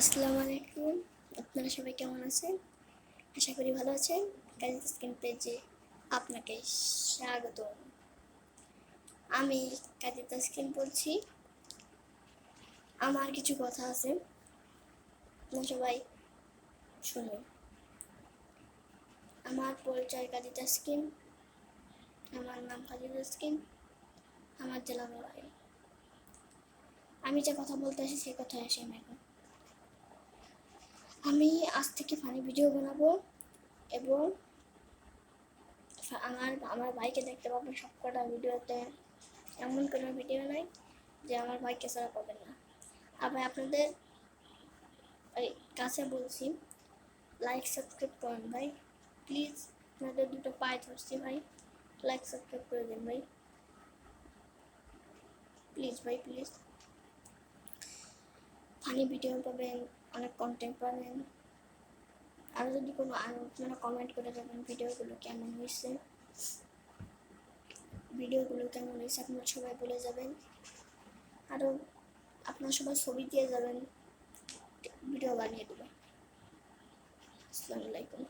আসসালামু আলাইকুম। আপনারা সবাই কেমন আছেন? আশা করি ভালো আছেন। কাজী স্কিন পেজে আপনাকে স্বাগতম। আমি কাজী স্কিন বলছি। আমার কিছু কথা আছে, আপনারা সবাই শুনুন। আমার পরিচয় কাজী স্কিন, আমার নাম কাজী স্কিন, আমার জেলা নড়াইল। আমি যে কথা বলতে আসি সেই কথায় আসি আমি এখন। আমি আজ থেকে ফানি ভিডিও বানাবো এবং আমার ভাইকে দেখতে পাবেন সবকটা ভিডিওতে। এমন কোনো ভিডিও নাই যে আমার ভাইকে ছাড়া পাবেন না। আবার আপনাদের ওই কাছে বলছি, লাইক সাবস্ক্রাইব করেন ভাই, প্লিজ। আপনাদের দুটো পায়ে ধরছি ভাই, লাইক সাবস্ক্রাইব করে দিন ভাই, প্লিজ ভাই প্লিজ। ফানি ভিডিও পাবেন, অনেক কন্টেন্ট পাবেন। আর যদি কোনো আপনারা কমেন্ট করে যাবেন ভিডিওগুলো কেমন হয়েছে, আপনারা সবাই বলে যাবেন। আরও আপনারা সবাই ছবি দিয়ে যাবেন, ভিডিও বানিয়ে দেবেন। আসসালামু আলাইকুম।